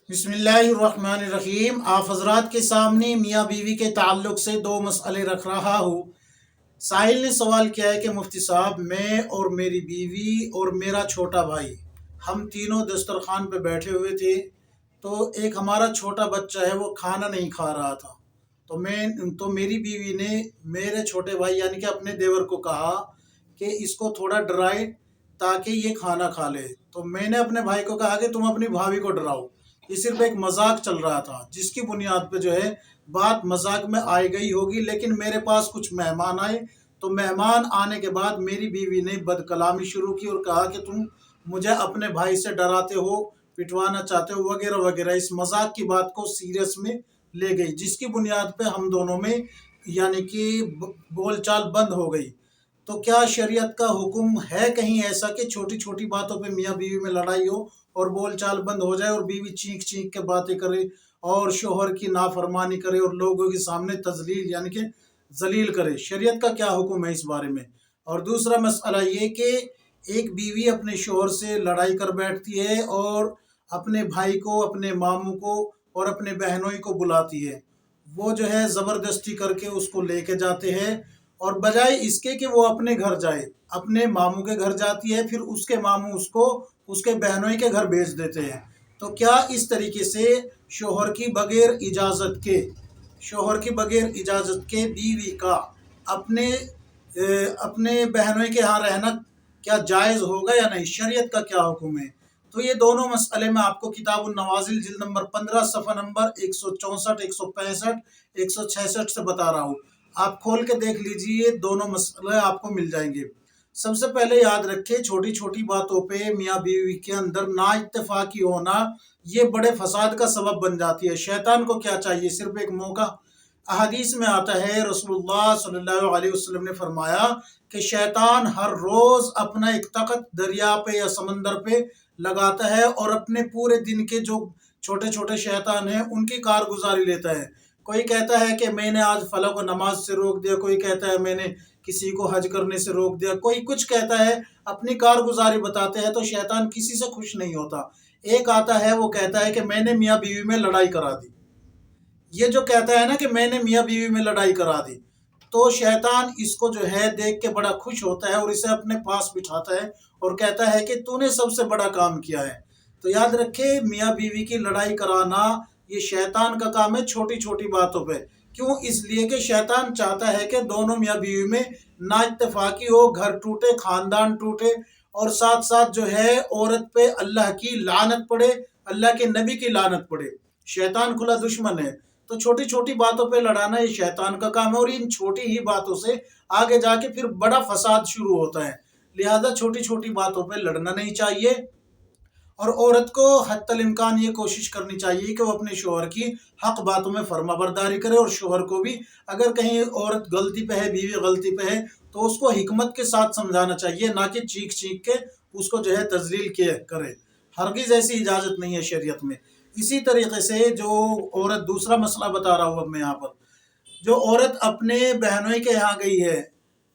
बिस्मिल्लाहिर्रहमानिर्रहीम। आप हजरात के सामने मियाँ बीवी के ताल्लुक़ से दो मसले रख रहा हूँ। साहिल ने सवाल किया है कि मुफ्ती साहब, मैं और मेरी बीवी और मेरा छोटा भाई, हम तीनों दस्तरखान पे बैठे हुए थे। तो एक हमारा छोटा बच्चा है, वो खाना नहीं खा रहा था। तो मेरी बीवी ने मेरे छोटे भाई यानी कि अपने देवर को कहा कि इसको थोड़ा डराए ताकि ये खाना खा ले। तो मैंने अपने भाई को कहा कि तुम अपनी भाभी को डराओ। ये सिर्फ एक मजाक चल रहा था, जिसकी बुनियाद पे जो है बात मजाक में आई गई होगी। लेकिन मेरे पास कुछ मेहमान आए, तो मेहमान आने के बाद मेरी बीवी ने बदकलामी शुरू की और कहा कि तुम मुझे अपने भाई से डराते हो, पिटवाना चाहते हो, वगैरह वगैरह। इस मजाक की बात को सीरियस में ले गई, जिसकी बुनियाद पे हम दोनों में यानी कि बोलचाल बंद हो गई। तो क्या शरीयत का हुक्म है कहीं ऐसा कि छोटी छोटी बातों पे मियाँ बीवी में लड़ाई हो और बोलचाल बंद हो जाए और बीवी चीख चीख के बातें करे और शोहर की नाफरमानी करे और लोगों के सामने तजलील यानी कि जलील करे? शरीयत का क्या हुक्म है इस बारे में? और दूसरा मसला ये कि एक बीवी अपने शोहर से लड़ाई कर बैठती है और अपने भाई को, अपने मामू को और अपने बहनोई को बुलाती है। वो जो है ज़बरदस्ती करके उसको लेके जाते हैं, और बजाय इसके कि वो अपने घर जाए, अपने मामू के घर जाती है, फिर उसके मामू उसको उसके बहनोई के घर भेज देते हैं। तो क्या इस तरीके से शोहर की बगैर इजाज़त के बीवी का अपने अपने बहनोई के यहाँ रहना क्या जायज़ होगा या नहीं? शरीयत का क्या हुक्म है? तो ये दोनों मसले मैं आपको किताबुन नवाजिल जिल्द नंबर 15 सफ़ा नंबर 164, 165, 166 से बता रहा हूँ। आप खोल के देख लीजिए, दोनों मसले आपको मिल जाएंगे। सबसे पहले याद रखें, छोटी छोटी बातों पे मियाँ बीवी के अंदर ना इत्तेफाकी होना ये बड़े फसाद का सबब बन जाती है। शैतान को क्या चाहिए? सिर्फ एक मौका। अहदीस में आता है, रसूलुल्लाह सल्लल्लाहु अलैहि वसल्लम ने फरमाया कि शैतान हर रोज़ अपना एक तख्त दरिया पे या समंदर पे लगाता है और अपने पूरे दिन के जो छोटे छोटे शैतान हैं उनकी कारगुजारी लेता है। कोई कहता है कि मैंने आज फला को नमाज से रोक दिया, कोई कहता है मैंने किसी को हज करने से रोक दिया, कोई कुछ कहता है, अपनी कारगुजारी बताते हैं। तो शैतान किसी से खुश नहीं होता। एक आता है, वो कहता है कि मैंने मियाँ बीवी में लड़ाई करा दी। ये जो कहता है ना कि मैंने मियाँ बीवी में लड़ाई करा दी, तो शैतान इसको जो है देख के बड़ा खुश होता है और इसे अपने पास बिठाता है और कहता है कि तूने सबसे बड़ा काम किया है। तो याद रखे, मियाँ बीवी की लड़ाई कराना ये शैतान का काम है, छोटी छोटी बातों पे। क्यों? इसलिए कि शैतान चाहता है कि दोनों मियाँ बीवी में ना इत्तेफाकी हो, घर टूटे, खानदान टूटे, और साथ साथ जो है औरत पे अल्लाह की लानत पड़े, अल्लाह के नबी की लानत पड़े। शैतान खुला दुश्मन है। तो छोटी छोटी बातों पे लड़ाना ये शैतान का काम है, और इन छोटी ही बातों से आगे जाके फिर बड़ा फसाद शुरू होता है। लिहाजा छोटी छोटी बातों पे लड़ना नहीं चाहिए, और औरत को हत्तल इम्कान ये कोशिश करनी चाहिए कि वो अपने शोहर की हक बातों में फर्माबरदारी करे। और शोहर को भी अगर कहीं औरत गलती पे है, बीवी गलती पे है, तो उसको हिकमत के साथ समझाना चाहिए, ना कि चीख चीख के उसको जो है तजलील के करे। हरगिज़ ऐसी इजाज़त नहीं है शरीयत में। इसी तरीके से जो औरत, दूसरा मसला बता रहा हूँ अब मैं यहाँ पर, जो औरत अपने बहनोई के यहाँ गई है,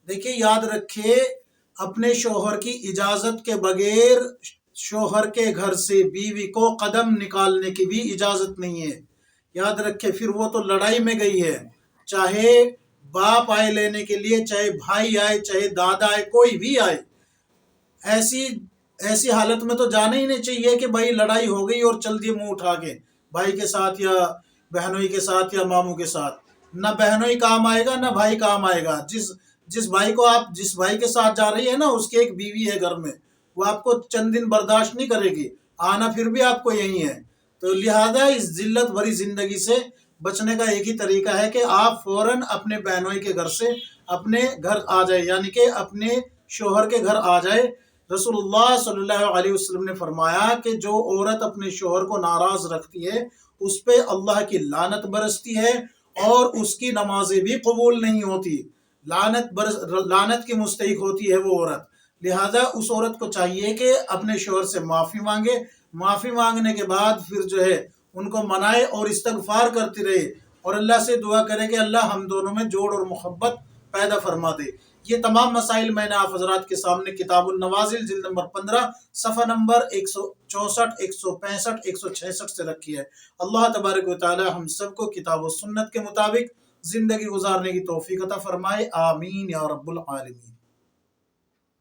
देखिए याद रखे, अपने शोहर की इजाज़त के बगैर शोहर के घर से बीवी को कदम निकालने की भी इजाज़त नहीं है। याद रखे, फिर वो तो लड़ाई में गई है, चाहे बाप आए लेने के लिए, चाहे भाई आए, चाहे दादा आए, कोई भी आए, ऐसी ऐसी हालत में तो जाना ही नहीं चाहिए कि भाई लड़ाई हो गई और चल दिए मुंह उठा के भाई के साथ या बहनोई के साथ या मामू के साथ। ना बहनोई काम आएगा ना भाई काम आएगा। जिस जिस भाई को आप जिस भाई के साथ जा रही है ना, उसकी एक बीवी है घर में, वो आपको चंद दिन बर्दाश्त नहीं करेगी, आना फिर भी आपको यही है। तो लिहाजा इस जिल्लत भरी जिंदगी से बचने का एक ही तरीका है कि आप फौरन अपने बहनोई के घर से अपने घर आ जाए, यानी कि अपने शोहर के घर आ जाए। रसूलुल्लाह सल्लल्लाहु अलैहि वसल्लम ने फरमाया कि जो औरत अपने शोहर को नाराज रखती है उस पे अल्लाह की लानत बरसती है और उसकी नमाजें भी कबूल नहीं होती। लानत की मुस्तहिक होती है वो औरत। लिहाजा उस औरत को चाहिए कि अपने शोहर से माफ़ी मांगे, माफ़ी मांगने के बाद फिर जो है उनको मनाए और इस्तगफार करती रहे और अल्लाह से दुआ करे कि अल्लाह हम दोनों में जोड़ और मोहब्बत पैदा फरमा दे। یہ تمام مسائل میں نے آپ حضرات کے سامنے کتاب النوازل جلد نمبر 15 صفحہ نمبر 164 165 166 سے رکھی ہے۔ اللہ تبارک و تعالی ہم سب کو کتاب و سنت کے مطابق زندگی گزارنے کی توفیق عطا فرمائے، آمین یا رب العالمین۔